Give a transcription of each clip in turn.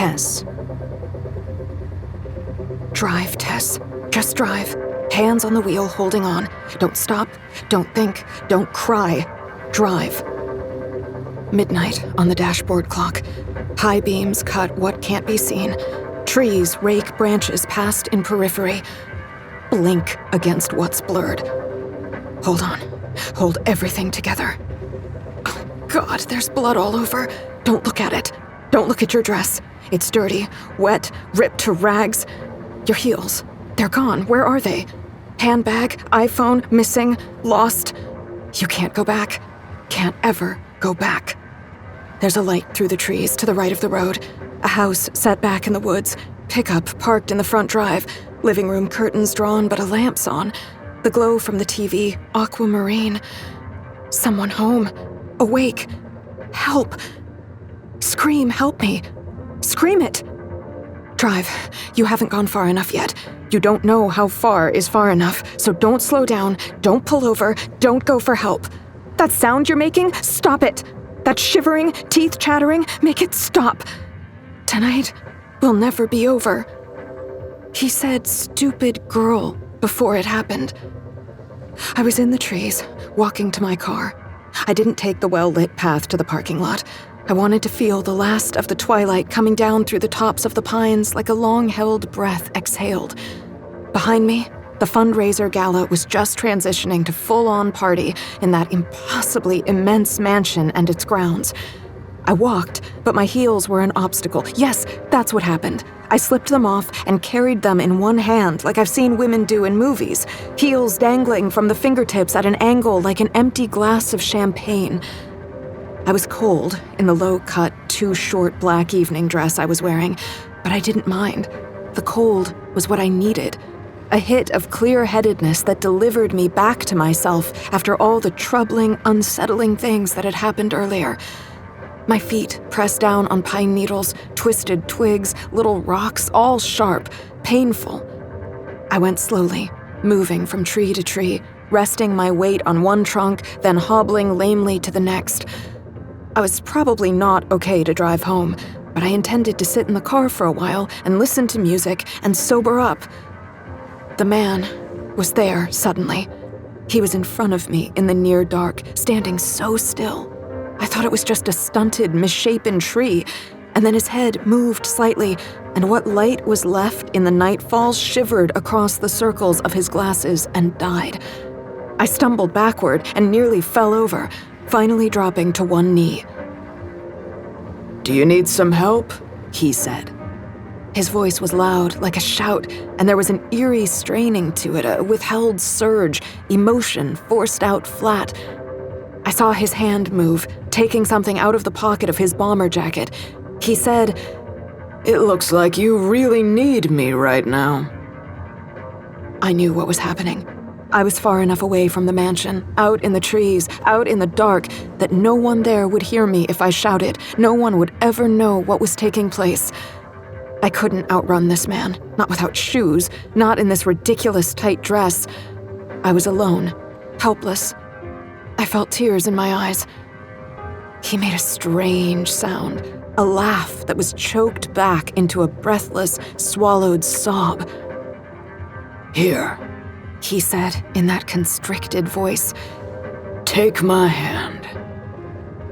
Tess. Drive, Tess. Just drive. Hands on the wheel, holding on. Don't stop. Don't think. Don't cry. Drive. Midnight on the dashboard clock. High beams cut what can't be seen. Trees rake branches past in periphery. Blink against what's blurred. Hold on. Hold everything together. Oh, God, there's blood all over. Don't look at it. Don't look at your dress. It's dirty, wet, ripped to rags. Your heels. They're gone. Where are they? Handbag, iPhone, missing, lost. You can't go back. Can't ever go back. There's a light through the trees to the right of the road. A house set back in the woods. Pickup parked in the front drive. Living room curtains drawn, but a lamp's on. The glow from the TV, aquamarine. Someone home. Awake. Help. Scream, help me. Scream it. Drive. You haven't gone far enough yet. You don't know how far is far enough, so don't slow down, don't pull over, don't go for help. That sound you're making, stop it. That shivering, teeth chattering, make it stop. Tonight will never be over. He said stupid girl before it happened. I was in the trees, walking to my car. I didn't take the well-lit path to the parking lot. I wanted to feel the last of the twilight coming down through the tops of the pines like a long-held breath exhaled. Behind me, the fundraiser gala was just transitioning to full-on party in that impossibly immense mansion and its grounds. I walked, but my heels were an obstacle. Yes, that's what happened. I slipped them off and carried them in one hand like I've seen women do in movies, heels dangling from the fingertips at an angle like an empty glass of champagne. I was cold in the low-cut, too short black evening dress I was wearing, but I didn't mind. The cold was what I needed. A hit of clear-headedness that delivered me back to myself after all the troubling, unsettling things that had happened earlier. My feet pressed down on pine needles, twisted twigs, little rocks, all sharp, painful. I went slowly, moving from tree to tree, resting my weight on one trunk, then hobbling lamely to the next. I was probably not okay to drive home, but I intended to sit in the car for a while and listen to music and sober up. The man was there suddenly. He was in front of me in the near dark, standing so still. I thought it was just a stunted, misshapen tree, and then his head moved slightly, and what light was left in the nightfall shivered across the circles of his glasses and died. I stumbled backward and nearly fell over, finally dropping to one knee. "Do you need some help?" he said. His voice was loud, like a shout, and there was an eerie straining to it, a withheld surge, emotion forced out flat. I saw his hand move, taking something out of the pocket of his bomber jacket. He said, "It looks like you really need me right now." I knew what was happening. I was far enough away from the mansion, out in the trees, out in the dark, that no one there would hear me if I shouted. No one would ever know what was taking place. I couldn't outrun this man, not without shoes, not in this ridiculous tight dress. I was alone, helpless. I felt tears in my eyes. He made a strange sound, a laugh that was choked back into a breathless, swallowed sob. "Here," he said in that constricted voice. "Take my hand."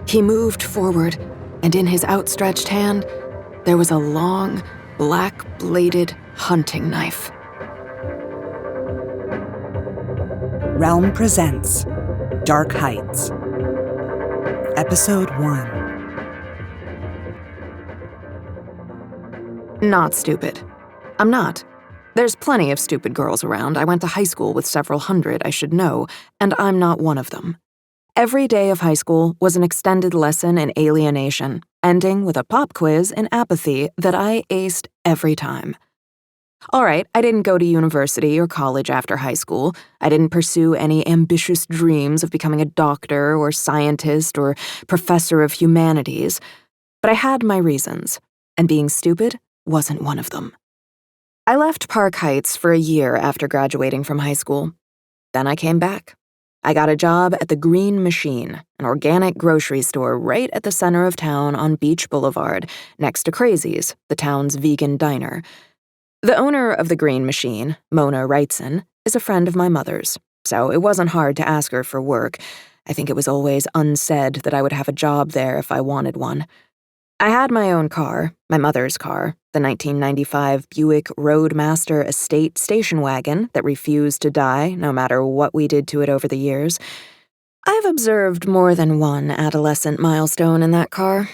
He moved forward, and in his outstretched hand, there was a long, black-bladed hunting knife. Realm presents Dark Heights, Episode 1. Not stupid. I'm not. There's plenty of stupid girls around. I went to high school with several hundred, I should know, and I'm not one of them. Every day of high school was an extended lesson in alienation, ending with a pop quiz in apathy that I aced every time. All right, I didn't go to university or college after high school. I didn't pursue any ambitious dreams of becoming a doctor or scientist or professor of humanities. But I had my reasons, and being stupid wasn't one of them. I left Park Heights for a year after graduating from high school. Then I came back. I got a job at the Green Machine, an organic grocery store right at the center of town on Beach Boulevard, next to Crazy's, the town's vegan diner. The owner of the Green Machine, Mona Wrightson, is a friend of my mother's, so it wasn't hard to ask her for work. I think it was always unsaid that I would have a job there if I wanted one. I had my own car, my mother's car, the 1995 Buick Roadmaster Estate station wagon that refused to die no matter what we did to it over the years. I've observed more than one adolescent milestone in that car.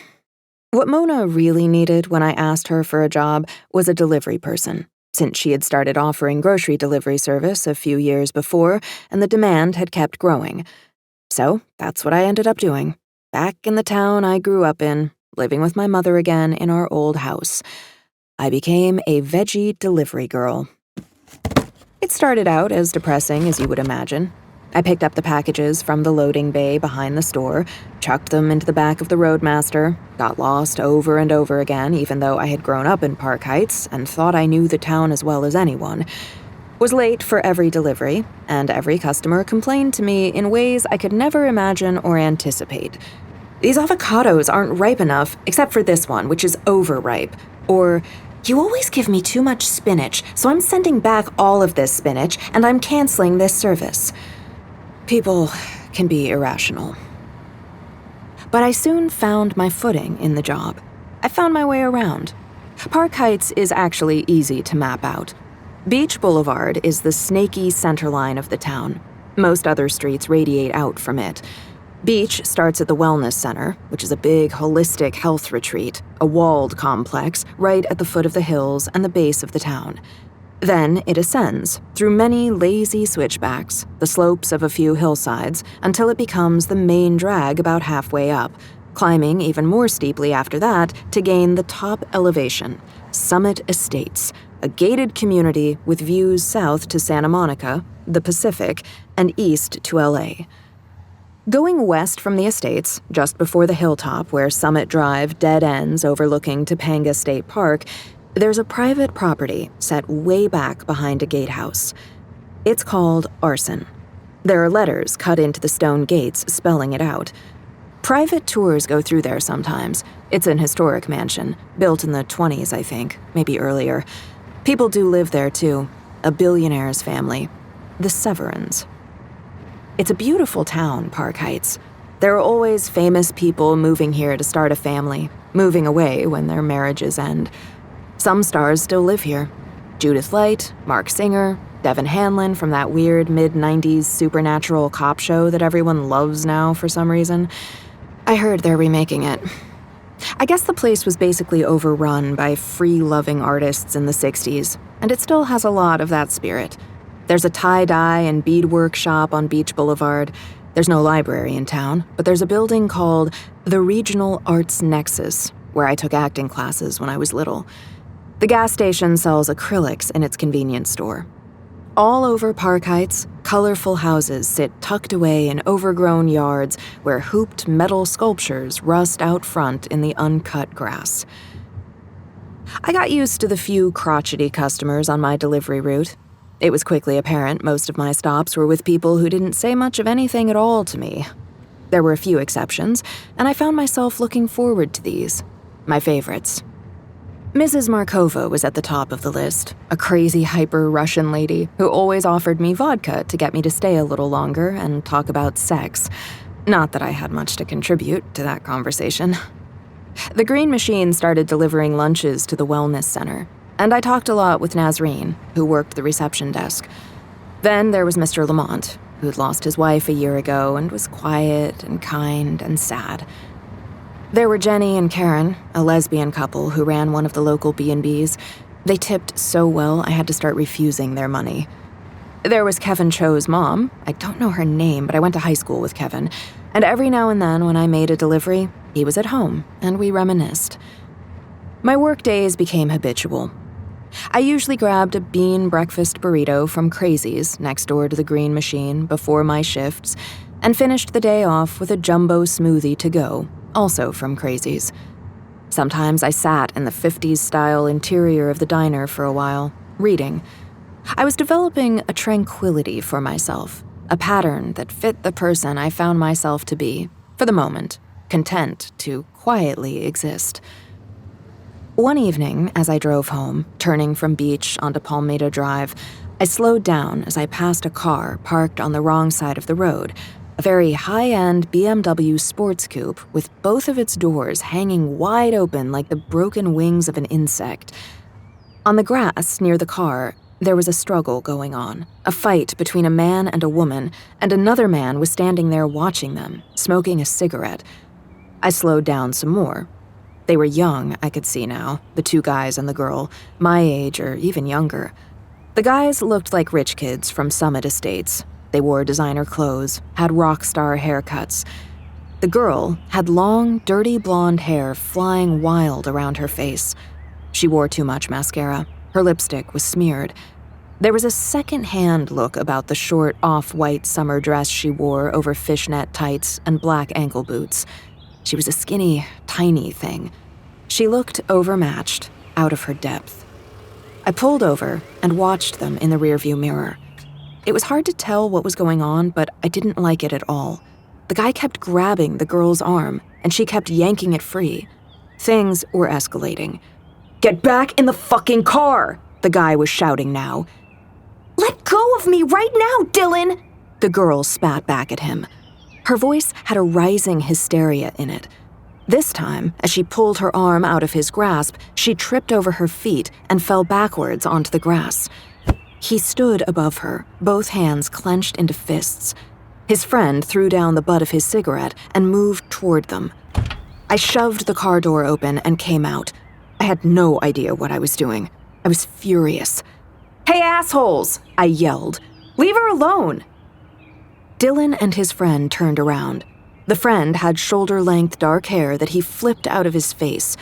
What Mona really needed when I asked her for a job was a delivery person, since she had started offering grocery delivery service a few years before, and the demand had kept growing. So that's what I ended up doing, back in the town I grew up in, living with my mother again in our old house. I became a veggie delivery girl. It started out as depressing as you would imagine. I picked up the packages from the loading bay behind the store, chucked them into the back of the Roadmaster, got lost over and over again even though I had grown up in Park Heights and thought I knew the town as well as anyone, was late for every delivery, and every customer complained to me in ways I could never imagine or anticipate. These avocados aren't ripe enough, except for this one, which is overripe. Or, you always give me too much spinach, so I'm sending back all of this spinach, and I'm canceling this service. People can be irrational. But I soon found my footing in the job. I found my way around. Park Heights is actually easy to map out. Beach Boulevard is the snaky centerline of the town. Most other streets radiate out from it. Beach starts at the Wellness Center, which is a big, holistic health retreat, a walled complex right at the foot of the hills and the base of the town. Then it ascends, through many lazy switchbacks, the slopes of a few hillsides, until it becomes the main drag about halfway up, climbing even more steeply after that to gain the top elevation, Summit Estates, a gated community with views south to Santa Monica, the Pacific, and east to LA. Going west from the estates, just before the hilltop where Summit Drive dead ends overlooking Topanga State Park, there's a private property set way back behind a gatehouse. It's called Arson. There are letters cut into the stone gates spelling it out. Private tours go through there sometimes. It's an historic mansion, built in the 20s, I think, maybe earlier. People do live there, too. A billionaire's family. The Severins. It's a beautiful town, Park Heights. There are always famous people moving here to start a family, moving away when their marriages end. Some stars still live here. Judith Light, Mark Singer, Devin Hanlon from that weird mid-90s supernatural cop show that everyone loves now for some reason. I heard they're remaking it. I guess the place was basically overrun by free-loving artists in the 60s, and it still has a lot of that spirit. There's a tie-dye and beadwork shop on Beach Boulevard. There's no library in town, but there's a building called the Regional Arts Nexus, where I took acting classes when I was little. The gas station sells acrylics in its convenience store. All over Park Heights, colorful houses sit tucked away in overgrown yards where hooped metal sculptures rust out front in the uncut grass. I got used to the few crotchety customers on my delivery route. It was quickly apparent most of my stops were with people who didn't say much of anything at all to me. There were a few exceptions, and I found myself looking forward to these, my favorites. Mrs. Markova was at the top of the list, a crazy hyper-Russian lady who always offered me vodka to get me to stay a little longer and talk about sex. Not that I had much to contribute to that conversation. The Green Machine started delivering lunches to the Wellness Center, and I talked a lot with Nazreen, who worked the reception desk. Then there was Mr. Lamont, who'd lost his wife a year ago and was quiet and kind and sad. There were Jenny and Karen, a lesbian couple who ran one of the local B&Bs. They tipped so well I had to start refusing their money. There was Kevin Cho's mom. I don't know her name, but I went to high school with Kevin. And every now and then when I made a delivery, he was at home, and we reminisced. My work days became habitual. I usually grabbed a bean breakfast burrito from Crazy's next door to the Green Machine before my shifts, and finished the day off with a jumbo smoothie to go, also from Crazy's. Sometimes I sat in the 50s-style interior of the diner for a while, reading. I was developing a tranquility for myself, a pattern that fit the person I found myself to be, for the moment, content to quietly exist. One evening, as I drove home, turning from Beach onto Palmetto Drive, I slowed down as I passed a car parked on the wrong side of the road, a very high-end BMW sports coupe with both of its doors hanging wide open like the broken wings of an insect. On the grass near the car, there was a struggle going on, a fight between a man and a woman, and another man was standing there watching them, smoking a cigarette. I slowed down some more. They were young, I could see now, the two guys and the girl, my age or even younger. The guys looked like rich kids from Summit Estates. They wore designer clothes, had rock star haircuts. The girl had long, dirty blonde hair flying wild around her face. She wore too much mascara. Her lipstick was smeared. There was a second-hand look about the short, off-white summer dress she wore over fishnet tights and black ankle boots. She was a skinny, tiny thing. She looked overmatched, out of her depth. I pulled over and watched them in the rearview mirror. It was hard to tell what was going on, but I didn't like it at all. The guy kept grabbing the girl's arm, and she kept yanking it free. Things were escalating. "Get back in the fucking car!" the guy was shouting now. "Let go of me right now, Dylan!" the girl spat back at him. Her voice had a rising hysteria in it. This time, as she pulled her arm out of his grasp, she tripped over her feet and fell backwards onto the grass. He stood above her, both hands clenched into fists. His friend threw down the butt of his cigarette and moved toward them. I shoved the car door open and came out. I had no idea what I was doing. I was furious. "Hey, assholes!" I yelled. "Leave her alone!" Dylan and his friend turned around. The friend had shoulder-length dark hair that he flipped out of his face.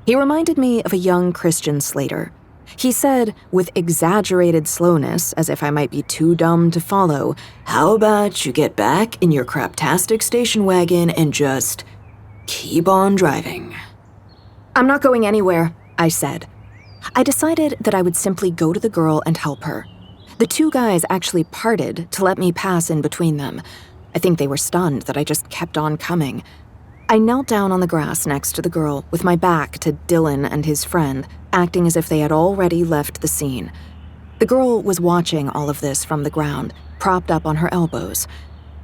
He reminded me of a young Christian Slater. He said, with exaggerated slowness, as if I might be too dumb to follow, "How about you get back in your craptastic station wagon and just keep on driving?" "I'm not going anywhere," I said. I decided that I would simply go to the girl and help her. The two guys actually parted to let me pass in between them. I think they were stunned that I just kept on coming. I knelt down on the grass next to the girl, with my back to Dylan and his friend, acting as if they had already left the scene. The girl was watching all of this from the ground, propped up on her elbows.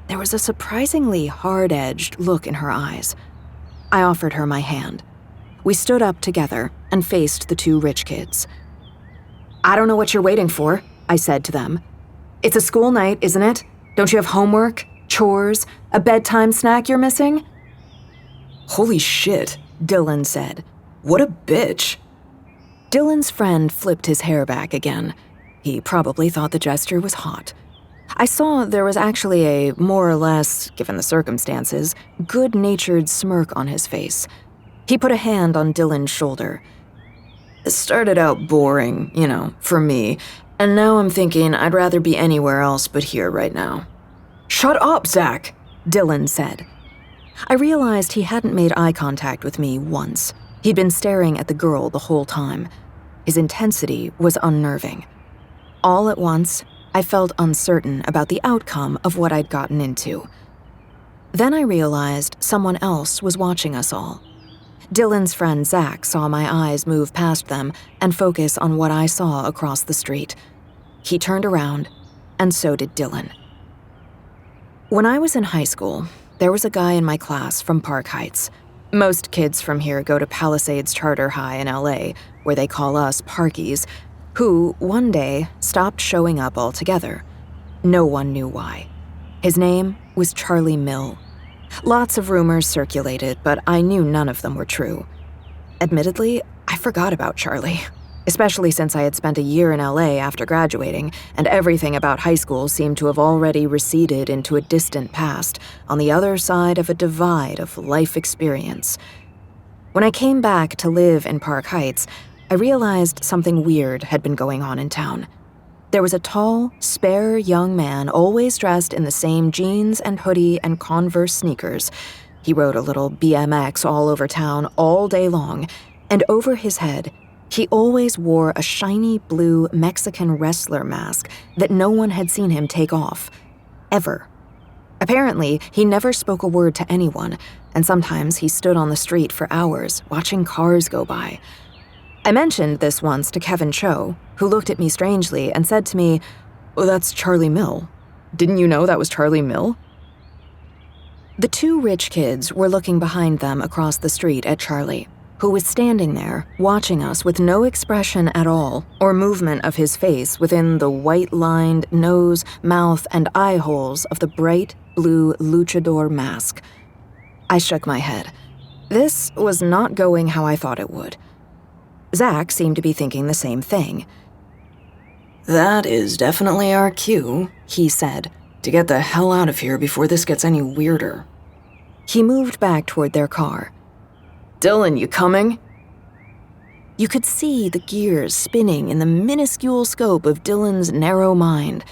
There was a surprisingly hard-edged look in her eyes. I offered her my hand. We stood up together and faced the two rich kids. "I don't know what you're waiting for," I said to them. "It's a school night, isn't it? Don't you have homework, chores, a bedtime snack you're missing?" "Holy shit," Dylan said. "What a bitch." Dylan's friend flipped his hair back again. He probably thought the gesture was hot. I saw there was actually a, more or less, given the circumstances, good-natured smirk on his face. He put a hand on Dylan's shoulder. "It started out boring, for me, and now I'm thinking I'd rather be anywhere else but here right now." "Shut up, Zach," Dylan said. I realized he hadn't made eye contact with me once. He'd been staring at the girl the whole time. His intensity was unnerving. All at once, I felt uncertain about the outcome of what I'd gotten into. Then I realized someone else was watching us all. Dylan's friend Zach saw my eyes move past them and focus on what I saw across the street. He turned around, and so did Dylan. When I was in high school, there was a guy in my class from Park Heights. Most kids from here go to Palisades Charter High in LA, where they call us Parkies, who, one day, stopped showing up altogether. No one knew why. His name was Charlie Mill. Lots of rumors circulated, but I knew none of them were true. Admittedly, I forgot about Charlie, especially since I had spent a year in LA after graduating, and everything about high school seemed to have already receded into a distant past, on the other side of a divide of life experience. When I came back to live in Park Heights, I realized something weird had been going on in town. There was a tall, spare young man always dressed in the same jeans and hoodie and Converse sneakers. He rode a little BMX all over town all day long, and over his head, he always wore a shiny blue Mexican wrestler mask that no one had seen him take off. ever. Apparently, he never spoke a word to anyone, and sometimes he stood on the street for hours, watching cars go by. I mentioned this once to Kevin Cho, who looked at me strangely and said to me, "Oh, that's Charlie Mill. Didn't you know that was Charlie Mill?" The two rich kids were looking behind them across the street at Charlie, who was standing there, watching us with no expression at all, or movement of his face within the white-lined nose, mouth, and eye holes of the bright blue luchador mask. I shook my head. This was not going how I thought it would. Zach seemed to be thinking the same thing. "That is definitely our cue," he said, "to get the hell out of here before this gets any weirder." He moved back toward their car. "Dylan, you coming?" You could see the gears spinning in the minuscule scope of Dylan's narrow mind.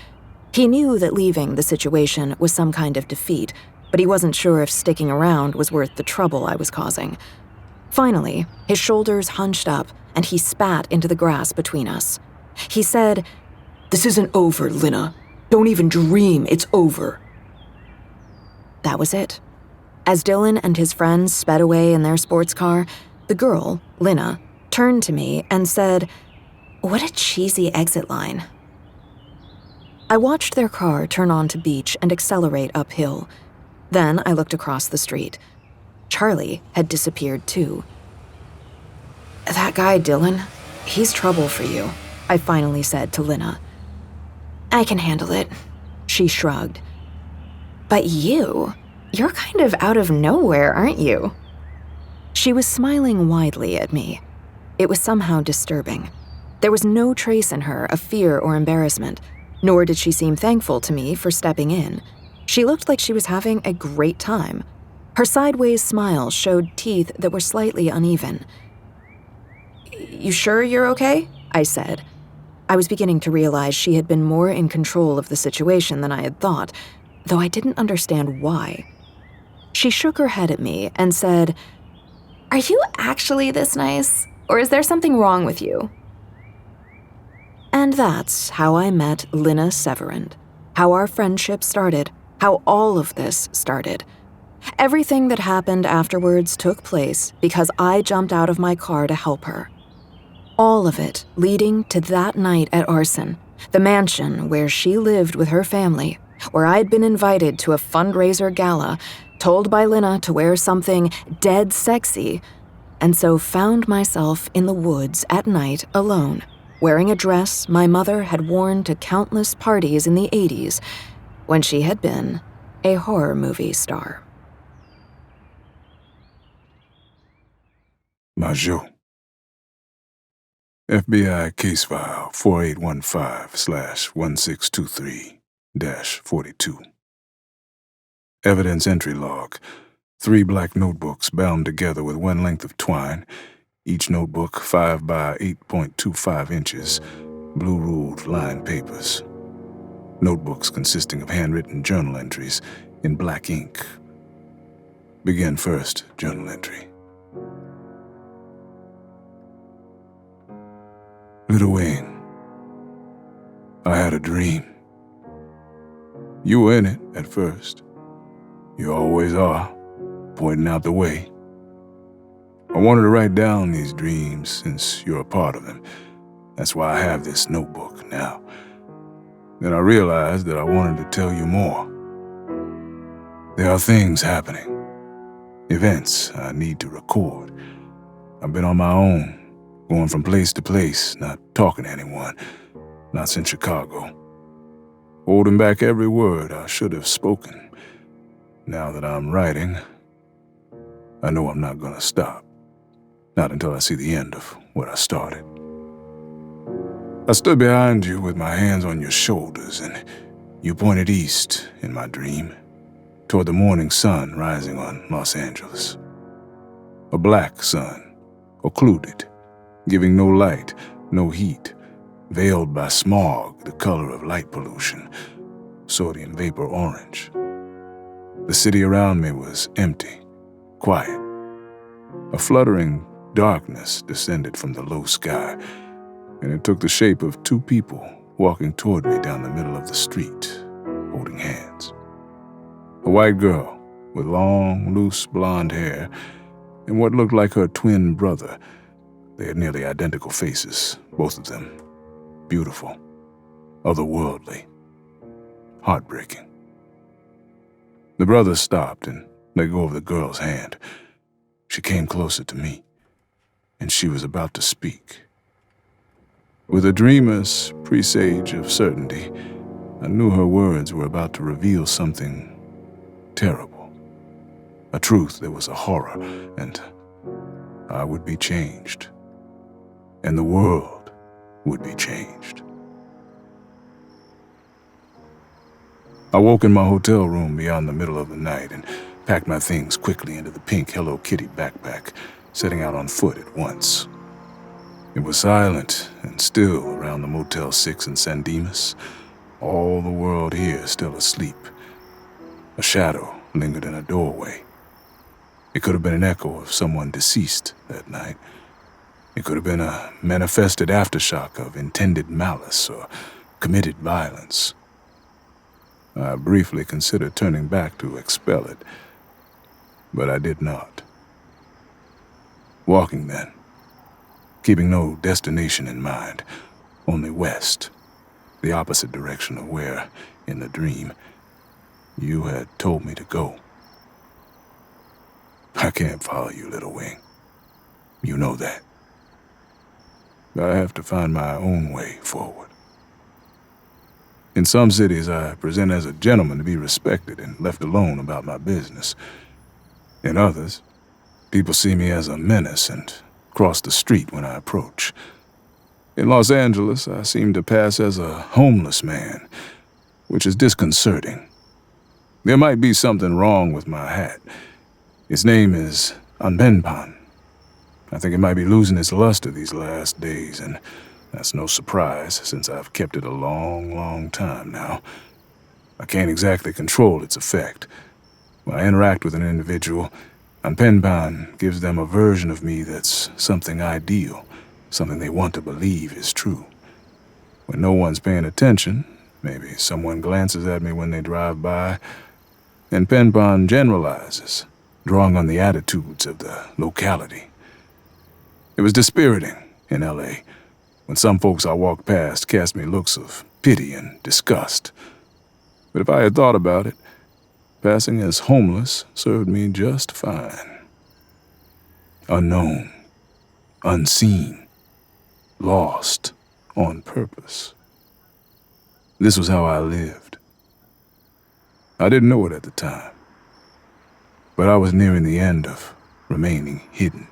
He knew that leaving the situation was some kind of defeat, but he wasn't sure if sticking around was worth the trouble I was causing. Finally, his shoulders hunched up, and he spat into the grass between us. He said, "This isn't over, Lina. Don't even dream it's over." That was it. As Dylan and his friends sped away in their sports car, the girl, Lina, turned to me and said, "What a cheesy exit line." I watched their car turn onto Beach and accelerate uphill. Then I looked across the street. Charlie had disappeared too. "That guy, Dylan, he's trouble for you," I finally said to Lina. "I can handle it," she shrugged. "But you're kind of out of nowhere, aren't you?" She was smiling widely at me. It was somehow disturbing. There was no trace in her of fear or embarrassment, nor did she seem thankful to me for stepping in. She looked like she was having a great time. Her sideways smile showed teeth that were slightly uneven. "You sure you're okay?" I said. I was beginning to realize she had been more in control of the situation than I had thought, though I didn't understand why. She shook her head at me and said, "Are you actually this nice, or is there something wrong with you?" And that's how I met Lina Severand, how our friendship started, how all of this started. Everything that happened afterwards took place because I jumped out of my car to help her. All of it leading to that night at Arson, the mansion where she lived with her family, where I'd been invited to a fundraiser gala, told by Lina to wear something dead sexy, and so found myself in the woods at night alone, wearing a dress my mother had worn to countless parties in the 80s, when she had been a horror movie star. Major. FBI case file 4815/1623-42. Evidence entry log. 3 black notebooks bound together with one length of twine, each notebook 5 by 8.25 inches, blue-ruled lined papers. Notebooks consisting of handwritten journal entries in black ink. Begin first journal entry. Little Wayne, I had a dream. You were in it at first. You always are, pointing out the way. I wanted to write down these dreams since you're a part of them. That's why I have this notebook now. Then I realized that I wanted to tell you more. There are things happening, events I need to record. I've been on my own, going from place to place, not talking to anyone, not since Chicago. Holding back every word I should have spoken. Now that I'm writing, I know I'm not gonna stop. Not until I see the end of what I started. I stood behind you with my hands on your shoulders, and you pointed east in my dream, toward the morning sun rising on Los Angeles. A black sun, occluded, giving no light, no heat, veiled by smog, the color of light pollution, sodium vapor orange. The city around me was empty, quiet. A fluttering darkness descended from the low sky, and it took the shape of 2 people walking toward me down the middle of the street, holding hands. A white girl with long, loose blonde hair and what looked like her twin brother. They had nearly identical faces, both of them. Beautiful, otherworldly, heartbreaking. The brother stopped and let go of the girl's hand. She came closer to me, and she was about to speak. With a dreamer's presage of certainty, I knew her words were about to reveal something terrible. A truth that was a horror, and I would be changed. And the world would be changed. I woke in my hotel room beyond the middle of the night and packed my things quickly into the pink Hello Kitty backpack, setting out on foot at once. It was silent and still around the Motel 6 in San Dimas, all the world here still asleep. A shadow lingered in a doorway. It could have been an echo of someone deceased that night. It could have been a manifested aftershock of intended malice or committed violence. I briefly considered turning back to expel it, but I did not. Walking then, keeping no destination in mind, only west, the opposite direction of where, in the dream, you had told me to go. I can't follow you, Little Wing. You know that. I have to find my own way forward. In some cities, I present as a gentleman to be respected and left alone about my business. In others, people see me as a menace and cross the street when I approach. In Los Angeles, I seem to pass as a homeless man, which is disconcerting. There might be something wrong with my hat. Its name is Untitled. I think it might be losing its luster these last days, and that's no surprise since I've kept it a long, long time now. I can't exactly control its effect. When I interact with an individual, Untitled gives them a version of me that's something ideal, something they want to believe is true. When no one's paying attention, maybe someone glances at me when they drive by, and Penpon generalizes, drawing on the attitudes of the locality. It was dispiriting in L.A. when some folks I walked past cast me looks of pity and disgust. But if I had thought about it, passing as homeless served me just fine. Unknown, unseen, lost on purpose. This was how I lived. I didn't know it at the time, but I was nearing the end of remaining hidden.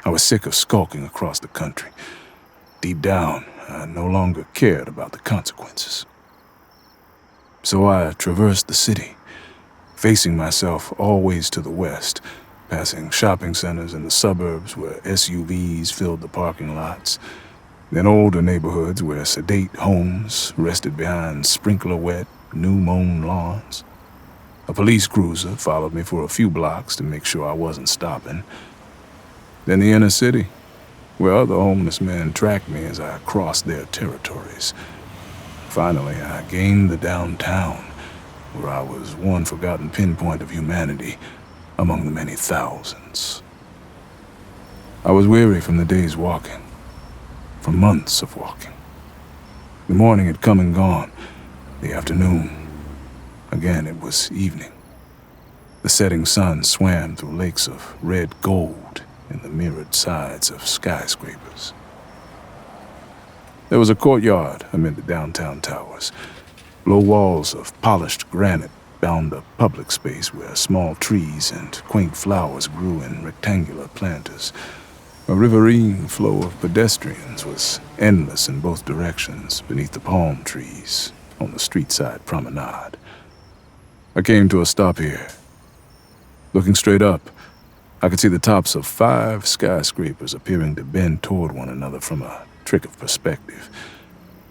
I was sick of skulking across the country. Deep down, I no longer cared about the consequences. So I traversed the city, facing myself always to the west, passing shopping centers in the suburbs where SUVs filled the parking lots, then older neighborhoods where sedate homes rested behind sprinkler-wet, new-mown lawns. A police cruiser followed me for a few blocks to make sure I wasn't stopping. Then the inner city, where other homeless men tracked me as I crossed their territories. Finally, I gained the downtown, where I was one forgotten pinpoint of humanity among the many thousands. I was weary from the day's walking, from months of walking. The morning had come and gone, the afternoon. Again, it was evening. The setting sun swam through lakes of red gold in the mirrored sides of skyscrapers. There was a courtyard amid the downtown towers. Low walls of polished granite bound a public space where small trees and quaint flowers grew in rectangular planters. A riverine flow of pedestrians was endless in both directions beneath the palm trees on the street-side promenade. I came to a stop here. Looking straight up, I could see the tops of 5 skyscrapers appearing to bend toward one another from a trick of perspective.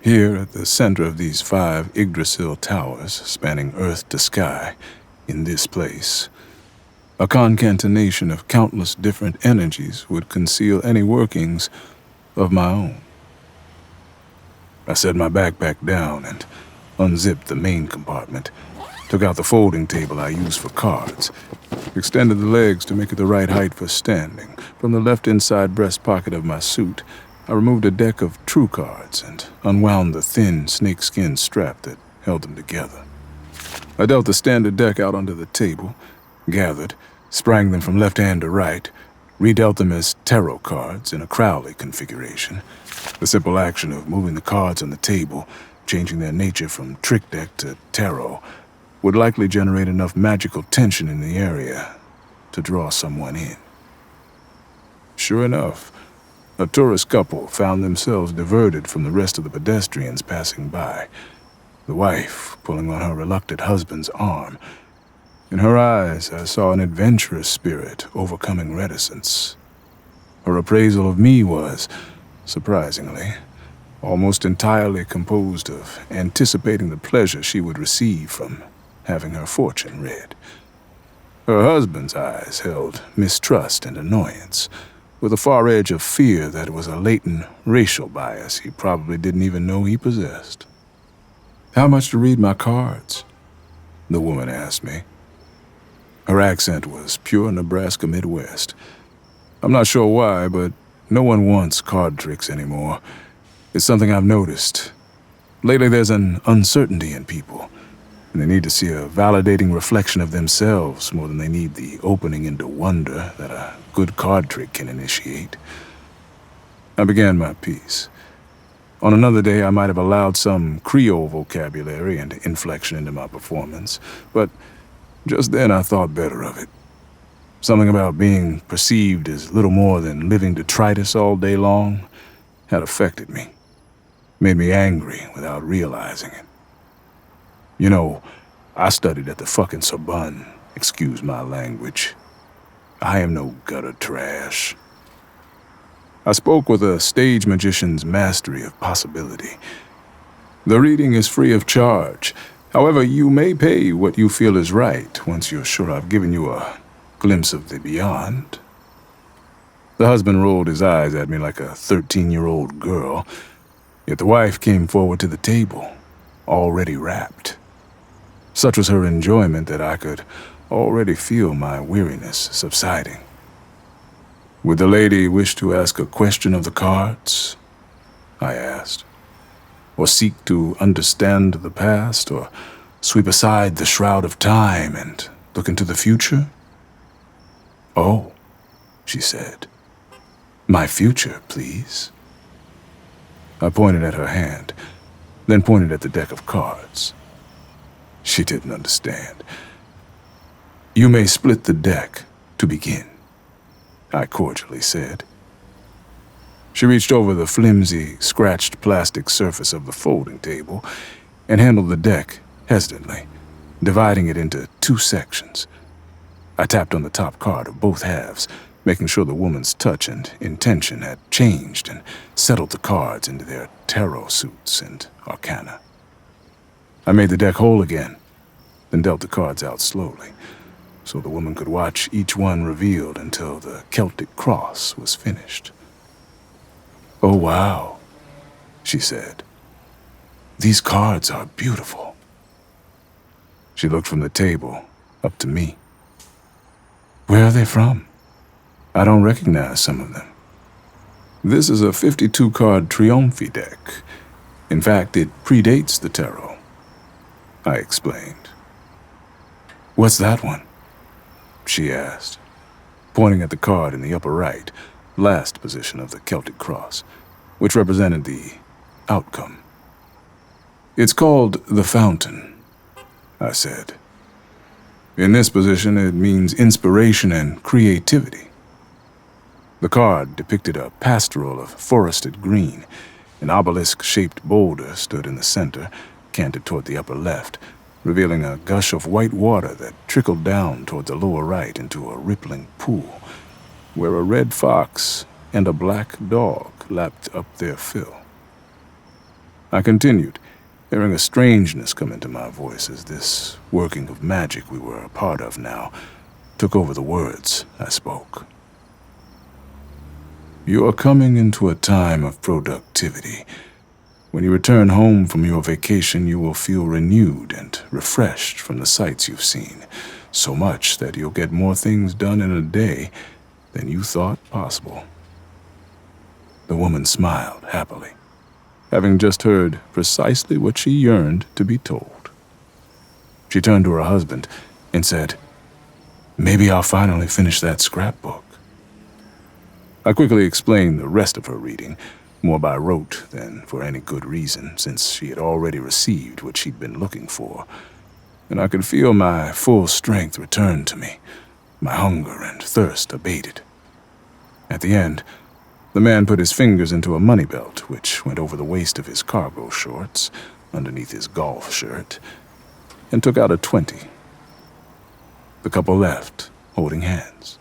Here, at the center of these 5 Yggdrasil towers, spanning earth to sky, in this place, a concatenation of countless different energies would conceal any workings of my own. I set my backpack down and unzipped the main compartment, took out the folding table I use for cards, extended the legs to make it the right height for standing. From the left inside breast pocket of my suit, I removed a deck of true cards and unwound the thin snakeskin strap that held them together. I dealt the standard deck out onto the table, gathered, sprang them from left hand to right, redealt them as tarot cards in a Crowley configuration. The simple action of moving the cards on the table, changing their nature from trick deck to tarot, would likely generate enough magical tension in the area to draw someone in. Sure enough, a tourist couple found themselves diverted from the rest of the pedestrians passing by, the wife pulling on her reluctant husband's arm. In her eyes, I saw an adventurous spirit overcoming reticence. Her appraisal of me was, surprisingly, almost entirely composed of anticipating the pleasure she would receive from having her fortune read. Her husband's eyes held mistrust and annoyance, with a far edge of fear that it was a latent racial bias he probably didn't even know he possessed. "How much to read my cards?" the woman asked me. Her accent was pure Nebraska Midwest. I'm not sure why, but no one wants card tricks anymore. It's something I've noticed. Lately there's an uncertainty in people, and they need to see a validating reflection of themselves more than they need the opening into wonder that a good card trick can initiate. I began my piece. On another day, I might have allowed some Creole vocabulary and inflection into my performance, but just then I thought better of it. Something about being perceived as little more than living detritus all day long had affected me, made me angry without realizing it. You know, I studied at the fucking Sorbonne, excuse my language. I am no gutter trash. I spoke with a stage magician's mastery of possibility. The reading is free of charge. However, you may pay what you feel is right once you're sure I've given you a glimpse of the beyond. The husband rolled his eyes at me like a 13-year-old girl, yet the wife came forward to the table, already wrapped. Such was her enjoyment that I could already feel my weariness subsiding. "Would the lady wish to ask a question of the cards?" I asked. "Or seek to understand the past, or sweep aside the shroud of time and look into the future?" "Oh," she said. "My future, please." I pointed at her hand, then pointed at the deck of cards. She didn't understand. "You may split the deck to begin," I cordially said. She reached over the flimsy, scratched plastic surface of the folding table and handled the deck hesitantly, dividing it into two sections. I tapped on the top card of both halves, making sure the woman's touch and intention had changed and settled the cards into their tarot suits and arcana. I made the deck whole again, then dealt the cards out slowly, so the woman could watch each one revealed until the Celtic cross was finished. "Oh, wow," she said. "These cards are beautiful." She looked from the table up to me. "Where are they from? I don't recognize some of them." "This is a 52-card Triomphe deck. In fact, it predates the tarot," I explained. "What's that one?" she asked, pointing at the card in the upper right, last position of the Celtic cross, which represented the outcome. "It's called the Fountain," I said. "In this position, it means inspiration and creativity." The card depicted a pastoral of forested green. An obelisk-shaped boulder stood in the center, canted toward the upper left, revealing a gush of white water that trickled down toward the lower right into a rippling pool, where a red fox and a black dog lapped up their fill. I continued, hearing a strangeness come into my voice as this working of magic we were a part of now took over the words I spoke. "You are coming into a time of productivity, When you return home from your vacation, you will feel renewed and refreshed from the sights you've seen, so much that you'll get more things done in a day than you thought possible." The woman smiled happily, having just heard precisely what she yearned to be told. She turned to her husband and said, "Maybe I'll finally finish that scrapbook." I quickly explained the rest of her reading, more by rote than for any good reason, since she had already received what she'd been looking for, and I could feel my full strength return to me, my hunger and thirst abated. At the end, the man put his fingers into a money belt, which went over the waist of his cargo shorts, underneath his golf shirt, and took out a 20. The couple left, holding hands.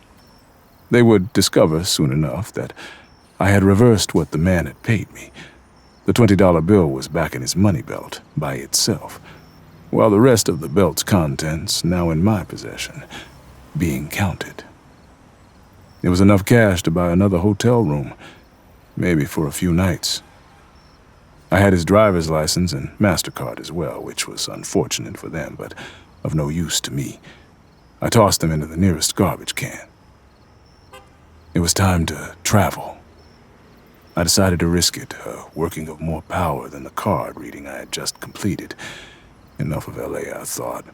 They would discover soon enough that I had reversed what the man had paid me. The $20 bill was back in his money belt by itself, while the rest of the belt's contents, now in my possession, being counted. It was enough cash to buy another hotel room, maybe for a few nights. I had his driver's license and MasterCard as well, which was unfortunate for them, but of no use to me. I tossed them into the nearest garbage can. It was time to travel. I decided to risk it, a working of more power than the card reading I had just completed. Enough of LA, I thought.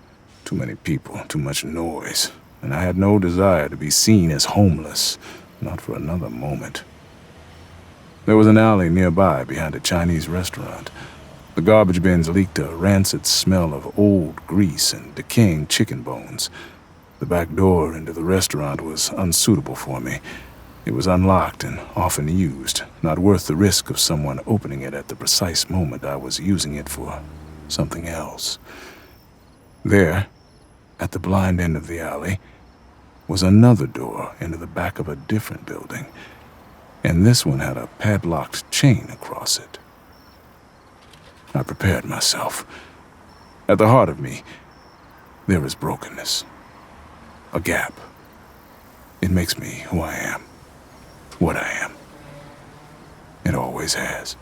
Too many people, too much noise, and I had no desire to be seen as homeless, not for another moment. There was an alley nearby behind a Chinese restaurant. The garbage bins leaked a rancid smell of old grease and decaying chicken bones. The back door into the restaurant was unsuitable for me. It was unlocked and often used, not worth the risk of someone opening it at the precise moment I was using it for something else. There, at the blind end of the alley, was another door into the back of a different building, and this one had a padlocked chain across it. I prepared myself. At the heart of me, there is brokenness. A gap. It makes me who I am. What I am. It always has.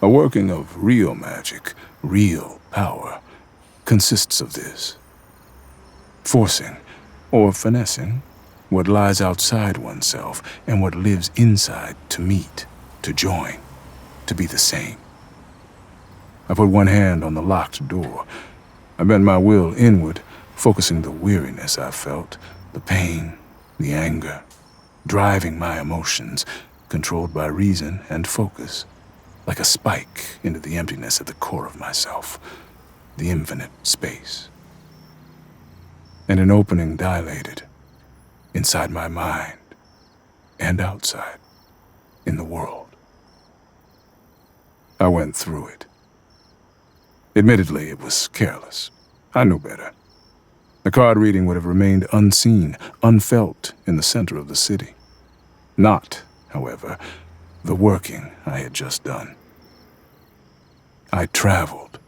A working of real magic, real power, consists of this. Forcing, or finessing, what lies outside oneself and what lives inside to meet, to join, to be the same. I put one hand on the locked door. I bent my will inward, focusing the weariness I felt, the pain, the anger, driving my emotions, controlled by reason and focus, like a spike into the emptiness at the core of myself, the infinite space. And an opening dilated, inside my mind and outside, in the world. I went through it. Admittedly, it was careless. I knew better. The card reading would have remained unseen, unfelt in the center of the city. Not, however, the working I had just done. I traveled.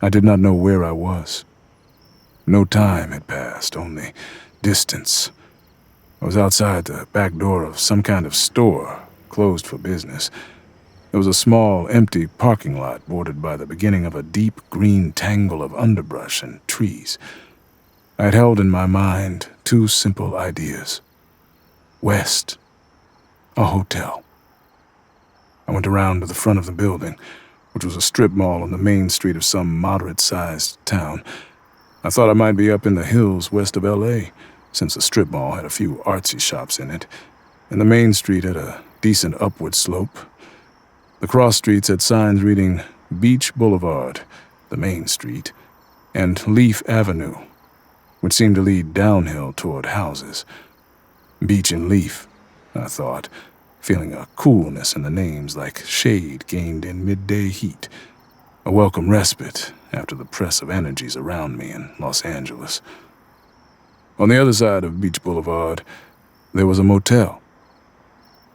I did not know where I was. No time had passed, only distance. I was outside the back door of some kind of store, closed for business. There was a small, empty parking lot bordered by the beginning of a deep green tangle of underbrush and trees. I had held in my mind two simple ideas. West, a hotel. I went around to the front of the building, which was a strip mall on the main street of some moderate-sized town. I thought I might be up in the hills west of LA, since the strip mall had a few artsy shops in it, and the main street had a decent upward slope. The cross streets had signs reading Beach Boulevard, the main street, and Leaf Avenue, which seemed to lead downhill toward houses. Beach and Leaf, I thought, feeling a coolness in the names like shade gained in midday heat, a welcome respite after the press of energies around me in Los Angeles. On the other side of Beach Boulevard, there was a motel.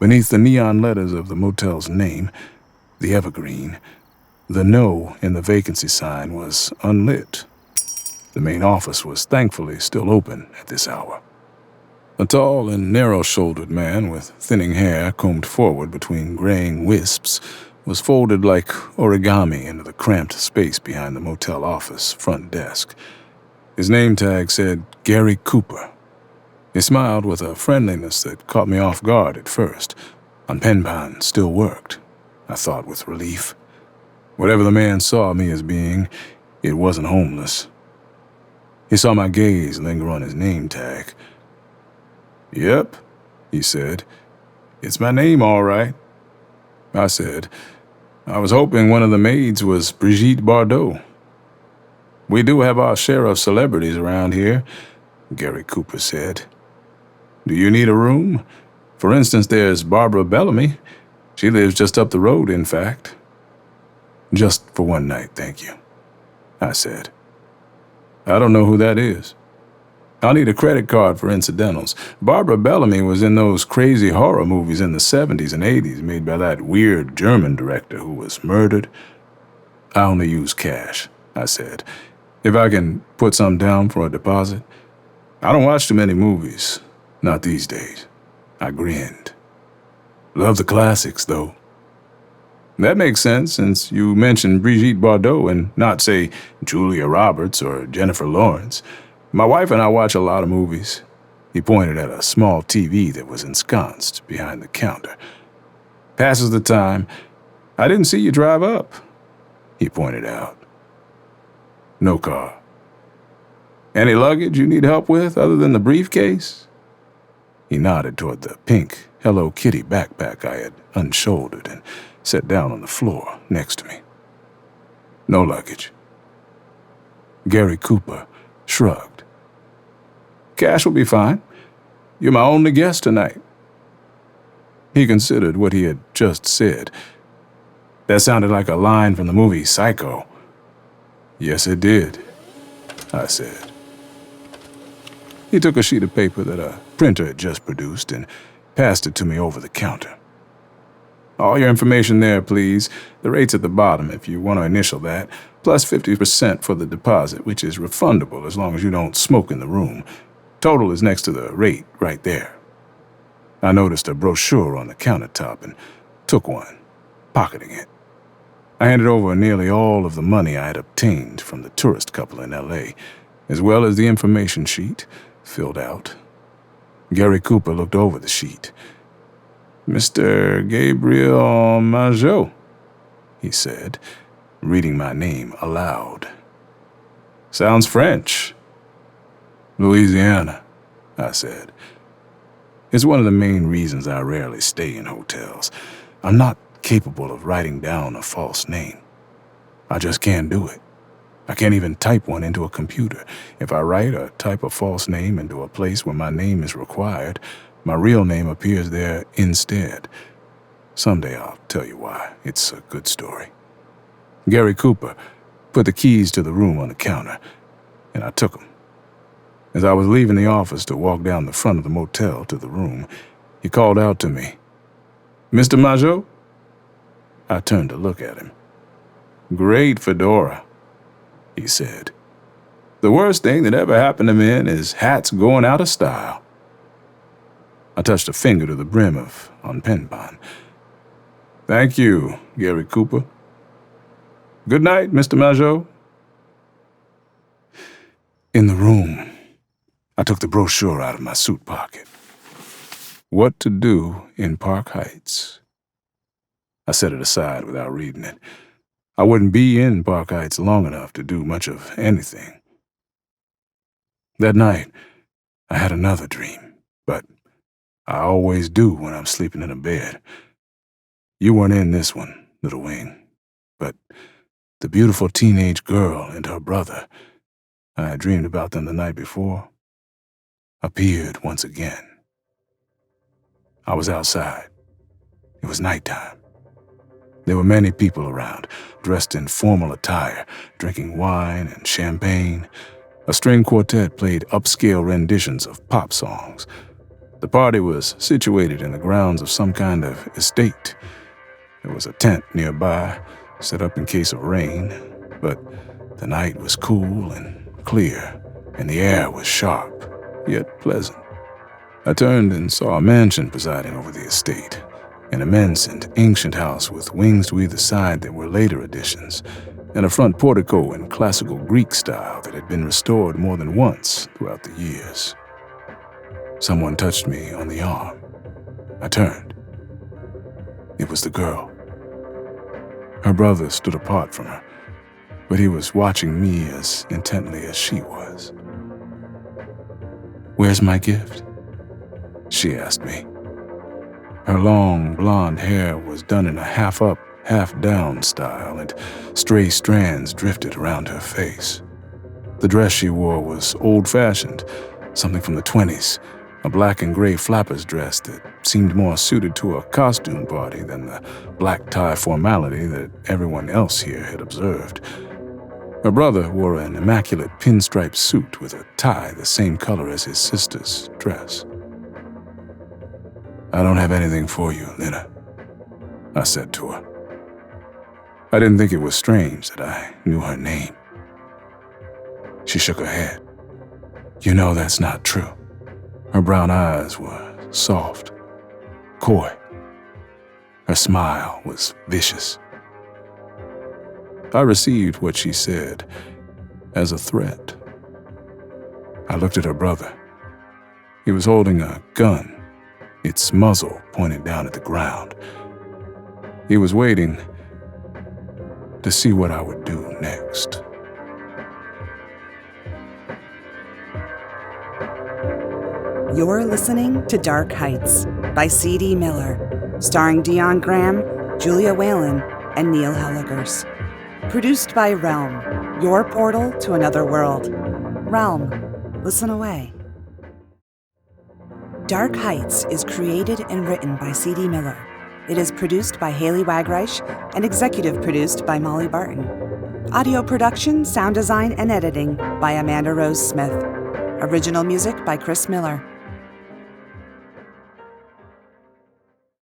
Beneath the neon letters of the motel's name, the Evergreen, the no in the vacancy sign was unlit. The main office was thankfully still open at this hour. A tall and narrow-shouldered man with thinning hair combed forward between graying wisps was folded like origami into the cramped space behind the motel office front desk. His name tag said Gary Cooper. He smiled with a friendliness that caught me off guard at first. Unpenpan still worked, I thought with relief. Whatever the man saw me as being, it wasn't homeless. He saw my gaze linger on his name tag. "Yep," he said. "It's my name, all right." I said, "I was hoping one of the maids was Brigitte Bardot." "We do have our share of celebrities around here," Gary Cooper said. "Do you need a room? For instance, there's Barbara Bellamy. She lives just up the road, in fact." "Just for one night, thank you," I said. "I don't know who that is." "I'll need a credit card for incidentals. Barbara Bellamy was in those crazy horror movies in the 70s and 80s made by that weird German director who was murdered." "I only use cash," I said. "If I can put some down for a deposit." "I don't watch too many movies. Not these days." I grinned. "Love the classics, though." "That makes sense since you mentioned Brigitte Bardot and not, say, Julia Roberts or Jennifer Lawrence. My wife and I watch a lot of movies." He pointed at a small TV that was ensconced behind the counter. "Passes the time. I didn't see you drive up," he pointed out. "No car." "Any luggage you need help with other than the briefcase?" He nodded toward the pink Hello Kitty backpack I had unshouldered and sat down on the floor next to me. "No luggage." Gary Cooper shrugged. "Cash will be fine. You're my only guest tonight." He considered what he had just said. That sounded like a line from the movie Psycho. "Yes, it did," I said. He took a sheet of paper that a printer had just produced and passed it to me over the counter. "All your information there, please. The rate's at the bottom if you want to initial that, plus 50% for the deposit, which is refundable as long as you don't smoke in the room. Total is next to the rate right there." I noticed a brochure on the countertop and took one, pocketing it. I handed over nearly all of the money I had obtained from the tourist couple in L.A., as well as the information sheet, filled out. Gary Cooper looked over the sheet. "Mr. Gabriel Majot," he said, reading my name aloud. "Sounds French." "Louisiana," I said. It's one of the main reasons I rarely stay in hotels. I'm not capable of writing down a false name. I just can't do it. I can't even type one into a computer. If I write or type a false name into a place where my name is required, my real name appears there instead. Someday I'll tell you why. It's a good story. Gary Cooper put the keys to the room on the counter, and I took them. As I was leaving the office to walk down the front of the motel to the room, he called out to me, "Mr. Majot?" I turned to look at him. "Great fedora," he said. "The worst thing that ever happened to men is hats going out of style." I touched a finger to the brim of Unpenpan. "Thank you, Gary Cooper. Good night, Mr. Majot." In the room, I took the brochure out of my suit pocket. What to do in Park Heights. I set it aside without reading it. I wouldn't be in Park Heights long enough to do much of anything. That night, I had another dream, but I always do when I'm sleeping in a bed. You weren't in this one, Little Wing, but the beautiful teenage girl and her brother, I had dreamed about them the night before, appeared once again. I was outside. It was nighttime. There were many people around, dressed in formal attire, drinking wine and champagne. A string quartet played upscale renditions of pop songs. The party was situated in the grounds of some kind of estate. There was a tent nearby, set up in case of rain, but the night was cool and clear, and the air was sharp, yet pleasant. I turned and saw a mansion presiding over the estate. An immense and ancient house with wings to either side that were later additions, and a front portico in classical Greek style that had been restored more than once throughout the years. Someone touched me on the arm. I turned. It was the girl. Her brother stood apart from her, but he was watching me as intently as she was. "Where's my gift?" she asked me. Her long, blonde hair was done in a half-up, half-down style, and stray strands drifted around her face. The dress she wore was old-fashioned, something from the 20s, a black and gray flapper's dress that seemed more suited to a costume party than the black tie formality that everyone else here had observed. Her brother wore an immaculate pinstripe suit with a tie the same color as his sister's dress. "I don't have anything for you, Lena," I said to her. I didn't think it was strange that I knew her name. She shook her head. "You know that's not true." Her brown eyes were soft, coy. Her smile was vicious. I received what she said as a threat. I looked at her brother. He was holding a gun, its muzzle pointed down at the ground. He was waiting to see what I would do next. You're listening to Dark Heights by C.D. Miller, starring Dion Graham, Julia Whalen, and Neil Helligers. Produced by Realm, your portal to another world. Realm, listen away. Dark Heights is created and written by C.D. Miller. It is produced by Haley Wagreich and executive produced by Molly Barton. Audio production, sound design, and editing by Amanda Rose Smith. Original music by Chris Miller.